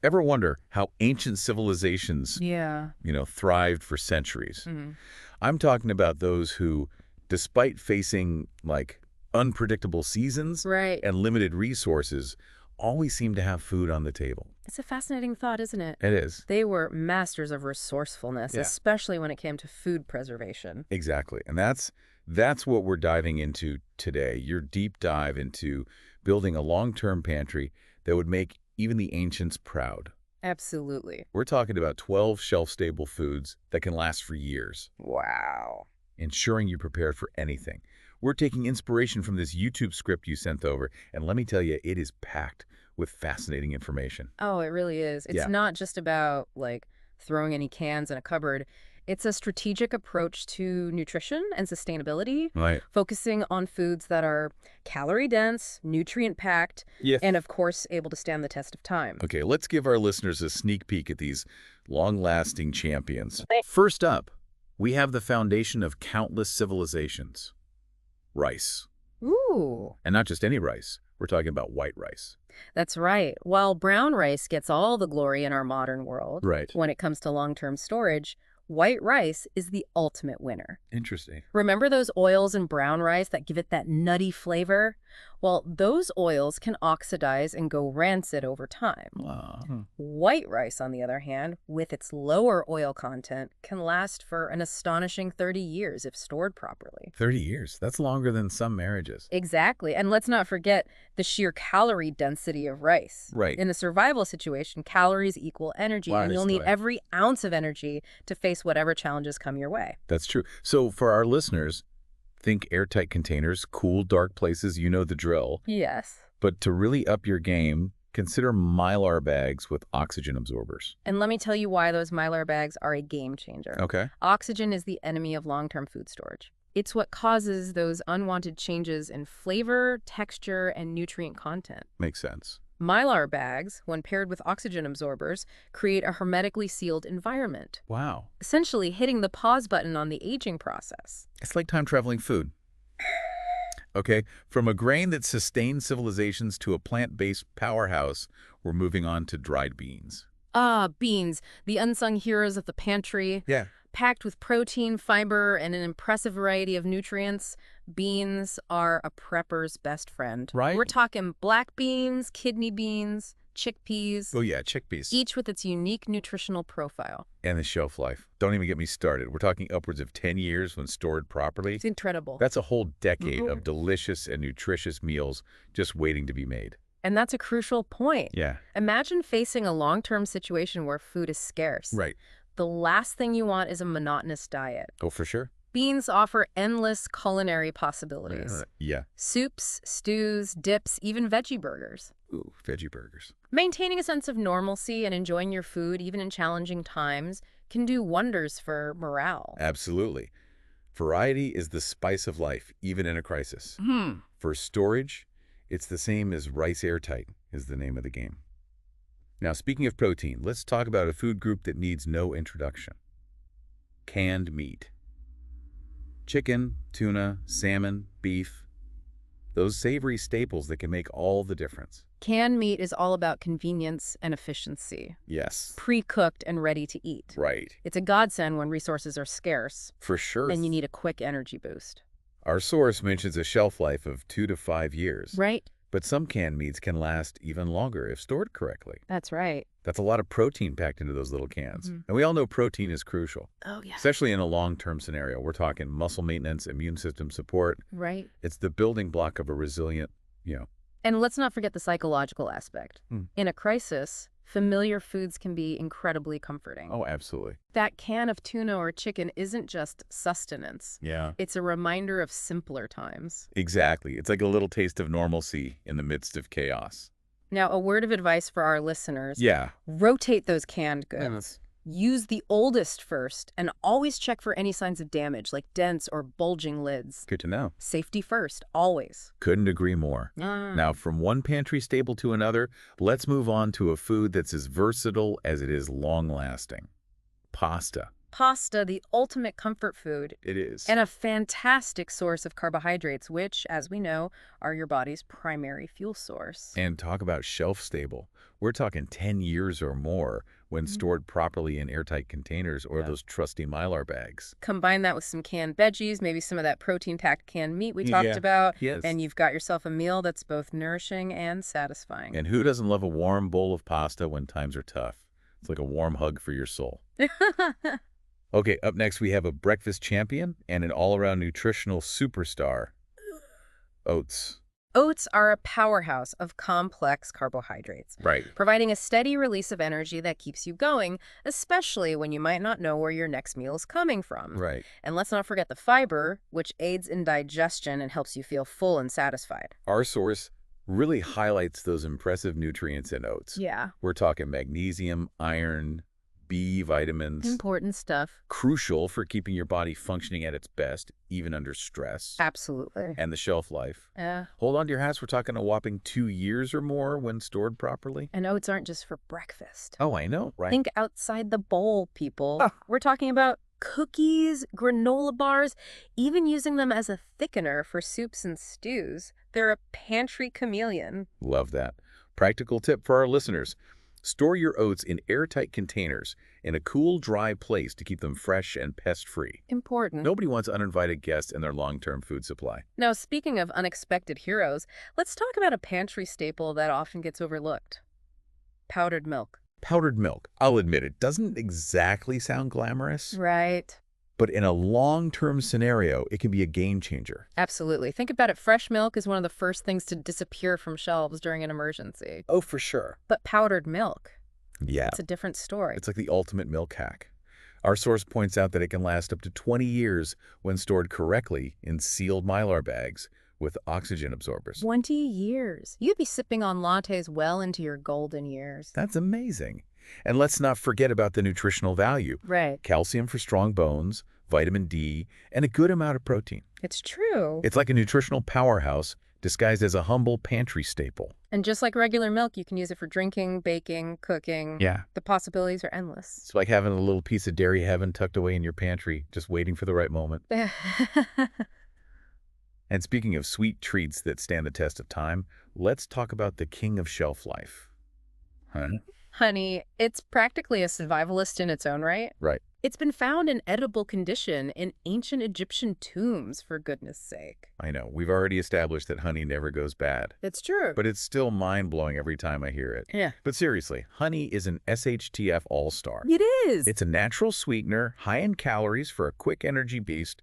Ever wonder how ancient civilizations, Yeah. thrived for centuries? Hmm. I'm talking about those who, despite facing, unpredictable seasons Right. and limited resources, always seem to have food on the table. It's a fascinating thought, isn't it? It is. They were masters of resourcefulness, Yeah, especially when it came to food preservation. exactly. And that's what we're diving into today, your deep dive into building a long-term pantry that would make even the ancients proud. Absolutely. We're talking about 12 shelf-stable foods that can last for years, Wow. ensuring you're prepared for anything. We're taking inspiration from this YouTube script you sent over, and let me tell you, it is packed with fascinating information. Oh, it really is. It's Yeah, not just about throwing any cans in a cupboard. It's a strategic approach to nutrition and sustainability, right. focusing on foods that are calorie dense, nutrient packed, Yeah. and of course able to stand the test of time. Okay, let's give our listeners a sneak peek at these long-lasting champions. Right. First up, we have the foundation of countless civilizations, rice. Ooh. And not just any rice. We're talking about white rice. That's right. While brown rice gets all the glory in our modern world, Right. when it comes to long-term storage, white rice is the ultimate winner. Interesting. Remember those oils in brown rice that give it that nutty flavor? Well, those oils can oxidize and go rancid over time. Wow. White rice, on the other hand, with its lower oil content, can last for an astonishing 30 years if stored properly. 30 years. That's longer than some marriages. Exactly. And let's not forget the sheer calorie density of rice. Right. In a survival situation, calories equal energy, Wow, and you'll that's need right. every ounce of energy to face whatever challenges come your way. That's true. So for our listeners, think airtight containers, cool, dark places, you know the drill. Yes. But to really up your game, consider Mylar bags with oxygen absorbers. And let me tell you why those Mylar bags are a game changer. Okay. Oxygen is the enemy of long-term food storage. It's what causes those unwanted changes in flavor, texture, and nutrient content. Makes sense. Mylar bags, when paired with oxygen absorbers, create a hermetically sealed environment, Wow. essentially hitting the pause button on the aging process. It's like time-traveling food. Okay, from a grain that sustained civilizations to a plant-based powerhouse, we're moving on to dried beans. Ah, beans, the unsung heroes of the pantry. Yeah. Packed with protein, fiber, and an impressive variety of nutrients, beans are a prepper's best friend. Right. We're talking black beans, kidney beans, chickpeas, Oh yeah, chickpeas. each with its unique nutritional profile. And the shelf life. Don't even get me started. We're talking upwards of 10 years when stored properly. It's incredible. That's a whole decade Mhm. of delicious and nutritious meals just waiting to be made. And that's a crucial point. Yeah. Imagine facing a long-term situation where food is scarce. Right. The last thing you want is a monotonous diet. Oh, for sure? Beans offer endless culinary possibilities. Yeah. Soups, stews, dips, even veggie burgers. Ooh, veggie burgers. Maintaining a sense of normalcy and enjoying your food, even in challenging times, can do wonders for morale. Absolutely. Variety is the spice of life, even in a crisis. For storage, it's the same as rice airtight is the name of the game. Now, speaking of protein, let's talk about a food group that needs no introduction. Canned meat. Chicken, tuna, salmon, beef. Those savory staples that can make all the difference. Canned meat is all about convenience and efficiency, Yes. pre-cooked and ready to eat. Right. It's a godsend when resources are scarce For sure. and you need a quick energy boost. Our source mentions a shelf life of 2 to 5 years. Right? But some canned meats can last even longer if stored correctly. That's right. That's a lot of protein packed into those little cans. Mhm. And we all know protein is crucial, Oh, yeah. especially in a long-term scenario. We're talking muscle maintenance, immune system support. Right. It's the building block of a resilient. And let's not forget the psychological aspect. Hmm. In a crisis, familiar foods can be incredibly comforting. Oh, absolutely. That can of tuna or chicken isn't just sustenance. Yeah. It's a reminder of simpler times. Exactly. It's like a little taste of normalcy in the midst of chaos. Now, a word of advice for our listeners. Yeah. Rotate those canned goods. Use the oldest first, and always check for any signs of damage, like dents or bulging lids. Good to know. Safety first, always. Couldn't agree more. Now, from one pantry staple to another, let's move on to a food that's as versatile as it is long-lasting. Pasta. Pasta, the ultimate comfort food, It is. and a fantastic source of carbohydrates, which, as we know, are your body's primary fuel source. And talk about shelf stable. We're talking 10 years or more when stored properly in airtight containers or those trusty Mylar bags. Combine that with some canned veggies, maybe some of that protein-packed canned meat we talked Yeah. about, Yes. and you've got yourself a meal that's both nourishing and satisfying. And who doesn't love a warm bowl of pasta when times are tough? It's like a warm hug for your soul. Okay, up next we have a breakfast champion and an all-around nutritional superstar, oats. Oats are a powerhouse of complex carbohydrates, Right. providing a steady release of energy that keeps you going, especially when you might not know where your next meal is coming from. Right. And let's not forget the fiber, which aids in digestion and helps you feel full and satisfied. Our source really highlights those impressive nutrients in oats. Yeah. We're talking magnesium, iron, B vitamins. Important stuff. Crucial for keeping your body functioning at its best, even under stress. Absolutely. And the shelf life. Yeah. Hold on to your hats, we're talking a whopping 2 years or more when stored properly. And oats aren't just for breakfast. Oh, I know, right? Think outside the bowl, people. Ah. We're talking about cookies, granola bars, even using them as a thickener for soups and stews. They're a pantry chameleon. Love that. Practical tip for our listeners. Store your oats in airtight containers in a cool, dry place to keep them fresh and pest-free. Important. Nobody wants uninvited guests in their long-term food supply. Now, speaking of unexpected heroes, let's talk about a pantry staple that often gets overlooked. Powdered milk. Powdered milk, I'll admit it, doesn't exactly sound glamorous, Right. but in a long-term scenario, it can be a game changer. Absolutely. Think about it. Fresh milk is one of the first things to disappear from shelves during an emergency. Oh, for sure. But powdered milk, Yeah, it's a different story. it's like the ultimate milk hack. Our source points out that it can last up to 20 years when stored correctly in sealed Mylar bags with oxygen absorbers. 20 years. You'd be sipping on lattes well into your golden years. That's amazing. And let's not forget about the nutritional value. Right. Calcium for strong bones, vitamin D, and a good amount of protein. It's true. It's like a nutritional powerhouse disguised as a humble pantry staple. And just like regular milk, you can use it for drinking, baking, cooking. Yeah. The possibilities are endless. It's like having a little piece of dairy heaven tucked away in your pantry, just waiting for the right moment. And speaking of sweet treats that stand the test of time, let's talk about the king of shelf life. Honey, it's practically a survivalist in its own right. Right. It's been found in edible condition in ancient Egyptian tombs, for goodness sake. I know, we've already established that honey never goes bad, It's true. but it's still mind-blowing every time I hear it. Yeah. But seriously, honey is an SHTF all-star. It is. It's a natural sweetener, high in calories for a quick energy beast,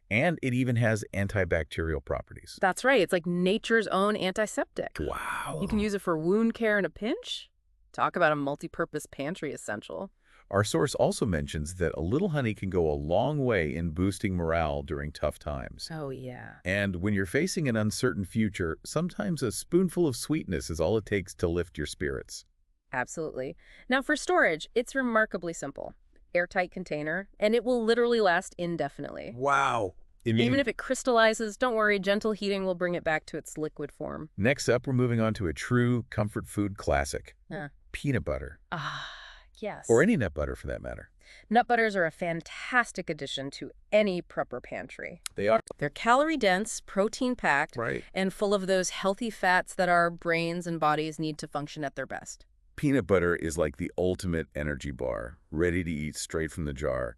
and it even has antibacterial properties. That's right. It's like nature's own antiseptic. Wow. You can use it for wound care in a pinch. Talk about a multi-purpose pantry essential. Our source also mentions that a little honey can go a long way in boosting morale during tough times. Oh, yeah. And when you're facing an uncertain future, sometimes a spoonful of sweetness is all it takes to lift your spirits. Absolutely. Now, for storage, it's remarkably simple. Airtight container, and it will literally last indefinitely. Wow. Even if it crystallizes, don't worry, gentle heating will bring it back to its liquid form. Next up, we're moving on to a true comfort food classic. Huh. Peanut butter. Ah, yes. Or any nut butter for that matter. Nut butters are a fantastic addition to any prepper pantry. They are. They're calorie-dense, protein-packed, Right. and full of those healthy fats that our brains and bodies need to function at their best. Peanut butter is like the ultimate energy bar, ready to eat straight from the jar.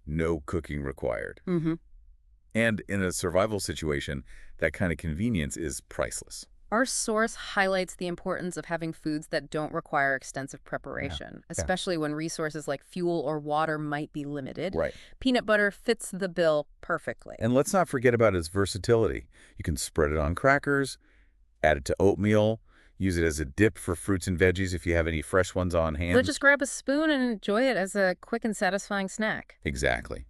No cooking required. Mm-hmm. And in a survival situation, that kind of convenience is priceless. Our source highlights the importance of having foods that don't require extensive preparation, especially when resources like fuel or water might be limited. Right. Peanut butter fits the bill perfectly. And let's not forget about its versatility. You can spread it on crackers, add it to oatmeal, use it as a dip for fruits and veggies if you have any fresh ones on hand. So just grab a spoon and enjoy it as a quick and satisfying snack. Exactly.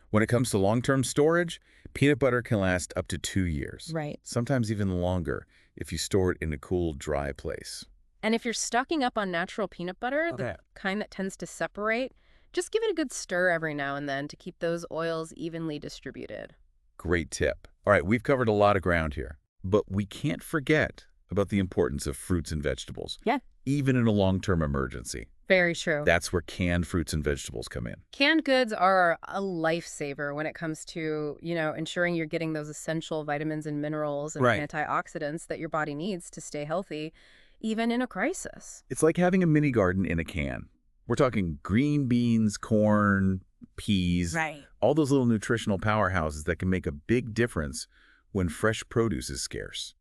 When it comes to long-term storage, peanut butter can last up to 2 years. Right. Sometimes even longer if you store it in a cool, dry place. And if you're stocking up on natural peanut butter, the kind that tends to separate, just give it a good stir every now and then to keep those oils evenly distributed. Great tip. All right, we've covered a lot of ground here, but we can't forget about the importance of fruits and vegetables. Yeah. Even in a long-term emergency. Very true. That's where canned fruits and vegetables come in. Canned goods are a lifesaver when it comes to, ensuring you're getting those essential vitamins and minerals and Right. antioxidants that your body needs to stay healthy, even in a crisis. It's like having a mini garden in a can. We're talking green beans, corn, peas, Right. all those little nutritional powerhouses that can make a big difference when fresh produce is scarce.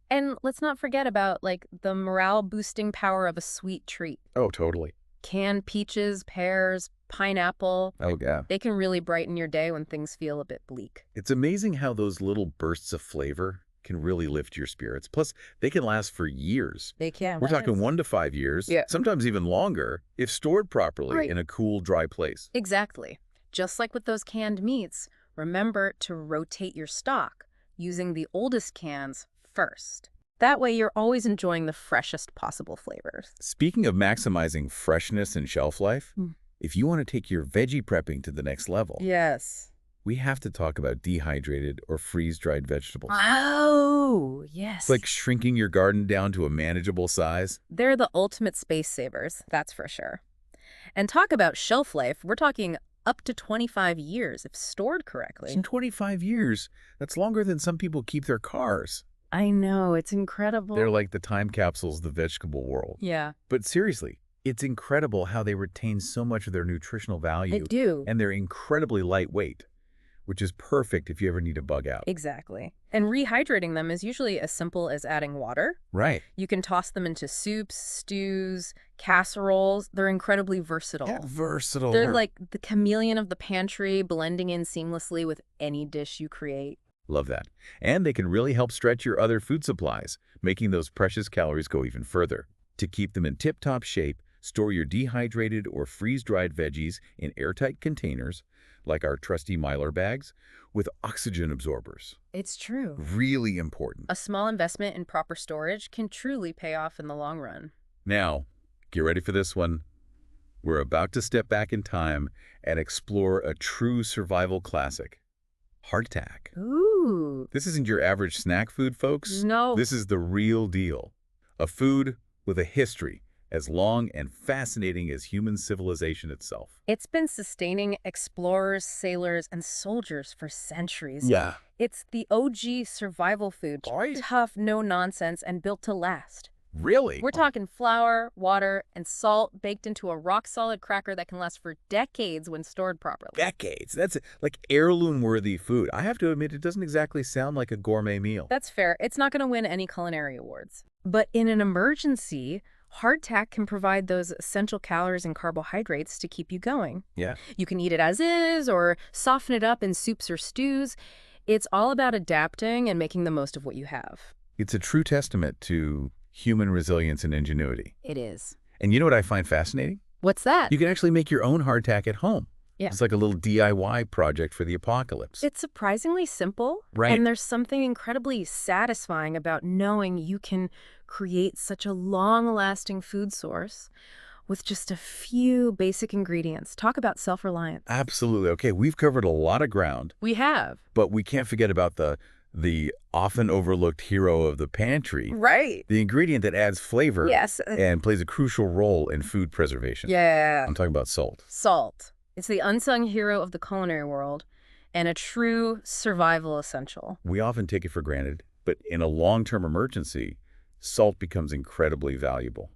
And let's not forget about, the morale-boosting power of a sweet treat. Oh, totally. Canned peaches, pears, pineapple. Oh, yeah. They can really brighten your day when things feel a bit bleak. It's amazing how those little bursts of flavor can really lift your spirits. Plus, they can last for years. They can. We're talking 1 to 5 years, Yeah. sometimes even longer, if stored properly Right. in a cool, dry place. Exactly. Just like with those canned meats, remember to rotate your stock using the oldest cans first. That way you're always enjoying the freshest possible flavors. Speaking of maximizing freshness and shelf life, Hmm. if you want to take your veggie prepping to the next level, Yes. we have to talk about dehydrated or freeze-dried vegetables. Oh, yes. It's like shrinking your garden down to a manageable size. They're the ultimate space savers, that's for sure. And talk about shelf life, we're talking up to 25 years if stored correctly. In 25 years, that's longer than some people keep their cars. I know, it's incredible. They're like the time capsules of the vegetable world. Yeah, But seriously, it's incredible how they retain so much of their nutritional value. they do. And they're incredibly lightweight, which is perfect if you ever need to bug out. Exactly. And rehydrating them is usually as simple as adding water. Right. You can toss them into soups, stews, casseroles. They're incredibly versatile. Yeah, versatile. They're like the chameleon of the pantry, blending in seamlessly with any dish you create. Love that. And they can really help stretch your other food supplies, making those precious calories go even further. To keep them in tip-top shape, store your dehydrated or freeze-dried veggies in airtight containers, like our trusty Mylar bags, with oxygen absorbers. It's true. Really important. A small investment in proper storage can truly pay off in the long run. Now, get ready for this one. We're about to step back in time and explore a true survival classic, hardtack. Ooh. This isn't your average snack food, folks. No. This is the real deal. A food with a history as long and fascinating as human civilization itself. It's been sustaining explorers, sailors, and soldiers for centuries. Yeah. It's the OG survival food. Right. Tough, no nonsense, and built to last. Really? We're talking flour, water, and salt baked into a rock-solid cracker that can last for decades when stored properly. Decades. That's like heirloom-worthy food. I have to admit, it doesn't exactly sound like a gourmet meal. That's fair. It's not going to win any culinary awards. But in an emergency, hardtack can provide those essential calories and carbohydrates to keep you going. Yeah. You can eat it as is or soften it up in soups or stews. It's all about adapting and making the most of what you have. It's a true testament to human resilience and ingenuity. It is. And you know what I find fascinating? What's that? You can actually make your own hardtack at home. Yeah. It's like a little DIY project for the apocalypse. It's surprisingly simple. Right. And there's something incredibly satisfying about knowing you can create such a long-lasting food source with just a few basic ingredients. Talk about self-reliance. Absolutely. Okay, we've covered a lot of ground, We have. but we can't forget about the often overlooked hero of the pantry, Right. the ingredient that adds flavor Yes. and plays a crucial role in food preservation. Yeah. I'm talking about salt. Salt. It's the unsung hero of the culinary world and a true survival essential. We often take it for granted, but in a long-term emergency, salt becomes incredibly valuable.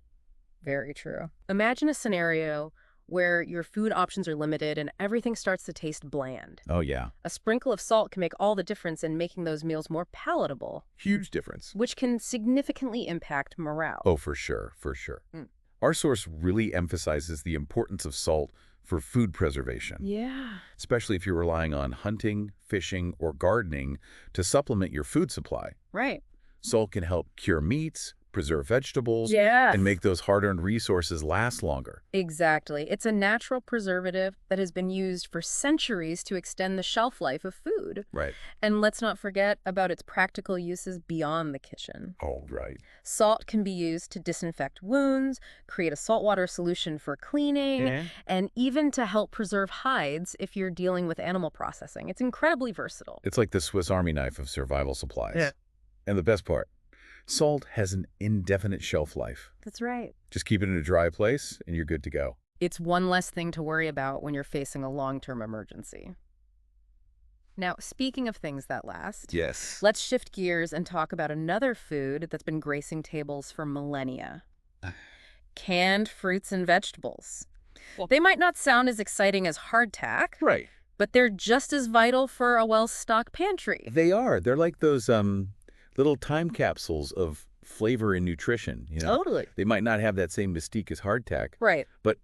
Very true. Imagine a scenario where your food options are limited and everything starts to taste bland. Oh, yeah. A sprinkle of salt can make all the difference in making those meals more palatable, Huge difference. which can significantly impact morale. Oh, for sure, for sure. Mm. Our source really emphasizes the importance of salt for food preservation, Yeah. especially if you're relying on hunting, fishing, or gardening to supplement your food supply. Right. Salt can help cure meats, preserve vegetables, Yeah. and make those hard-earned resources last longer. Exactly. It's a natural preservative that has been used for centuries to extend the shelf life of food. Right. And let's not forget about its practical uses beyond the kitchen. Oh, right. Salt can be used to disinfect wounds, create a saltwater solution for cleaning, and even to help preserve hides if you're dealing with animal processing. It's incredibly versatile. It's like the Swiss Army knife of survival supplies. Yeah. And the best part, Salt has an indefinite shelf life. That's right. Just keep it in a dry place and you're good to go. It's one less thing to worry about when you're facing a long-term emergency. Now, speaking of things that last, Yes. let's shift gears and talk about another food that's been gracing tables for millennia. Canned fruits and vegetables. They might not sound as exciting as hardtack, Right. but they're just as vital for a well-stocked pantry. They are. They're like those little time capsules of flavor and nutrition, you know. Totally. They might not have that same mystique as hardtack, Right. but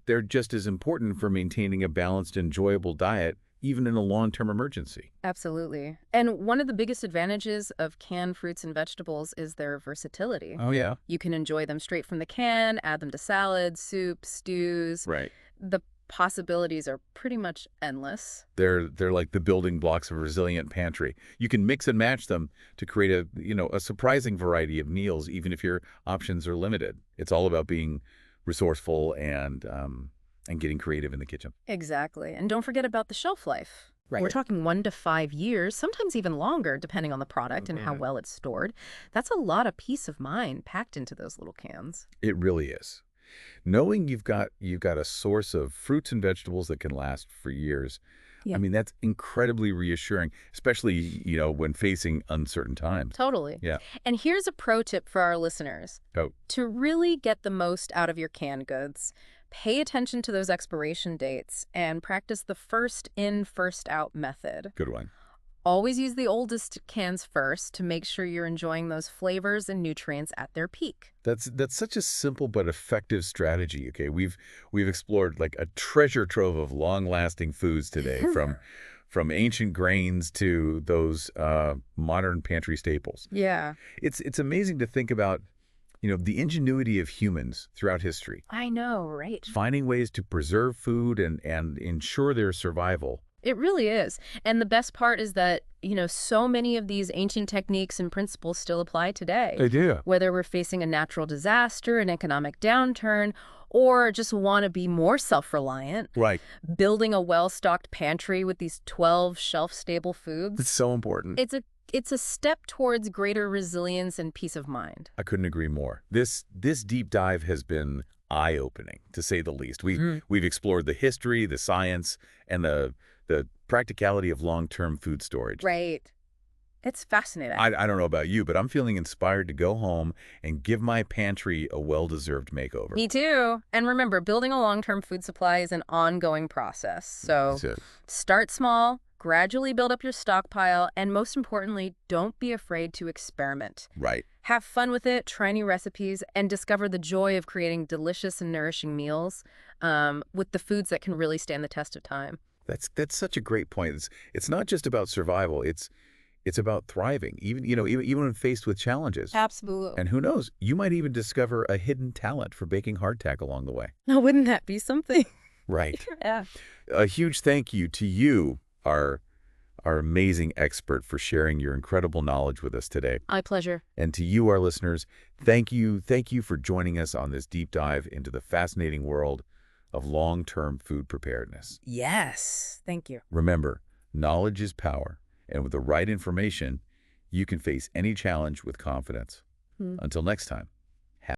they're just as important for maintaining a balanced, enjoyable diet, even in a long-term emergency. Absolutely. And one of the biggest advantages of canned fruits and vegetables is their versatility. Oh, yeah. You can enjoy them straight from the can, add them to salads, soups, stews. Right. The possibilities are pretty much endless. They're like the building blocks of a resilient pantry. You can mix and match them to create a surprising variety of meals, even if your options are limited. It's all about being resourceful and getting creative in the kitchen. Exactly. And don't forget about the shelf life. Right. We're talking 1 to 5 years, sometimes even longer, depending on the product and how well it's stored. That's a lot of peace of mind packed into those little cans. It really is. Knowing you've got a source of fruits and vegetables that can last for years, Yeah. I mean, that's incredibly reassuring, especially, when facing uncertain times. Totally. Yeah. And here's a pro tip for our listeners. Oh. To really get the most out of your canned goods, pay attention to those expiration dates and practice the first in, first out method. Good one. Always use the oldest cans first to make sure you're enjoying those flavors and nutrients at their peak. That's such a simple but effective strategy. Okay, we've explored like a treasure trove of long-lasting foods today, from ancient grains to those modern pantry staples. Yeah. It's amazing to think about, the ingenuity of humans throughout history, I know, right? finding ways to preserve food and ensure their survival. It really is. And the best part is that, so many of these ancient techniques and principles still apply today. do. Whether we're facing a natural disaster, an economic downturn, or just want to be more self-reliant, Right. building a well-stocked pantry with these 12 shelf-stable foods, It's so important. it's a step towards greater resilience and peace of mind. I couldn't agree more. This deep dive has been eye-opening, to say the least. We've explored the history, the science, and the practicality of long-term food storage. Right. It's fascinating. I don't know about you, but I'm feeling inspired to go home and give my pantry a well-deserved makeover. Me too. And remember, building a long-term food supply is an ongoing process. So That's it. start small, gradually build up your stockpile, and most importantly, don't be afraid to experiment. Right. Have fun with it, try new recipes, and discover the joy of creating delicious and nourishing meals with the foods that can really stand the test of time. That's such a great point. It's not just about survival. It's about thriving, even when faced with challenges. Absolutely. And who knows, you might even discover a hidden talent for baking hardtack along the way. Now, wouldn't that be something? Right. Yeah. A huge thank you to you, our amazing expert, for sharing your incredible knowledge with us today. My pleasure. And to you, our listeners, thank you for joining us on this deep dive into the fascinating world of long-term food preparedness. Yes. Thank you. Remember, knowledge is power, and with the right information, you can face any challenge with confidence. Until next time.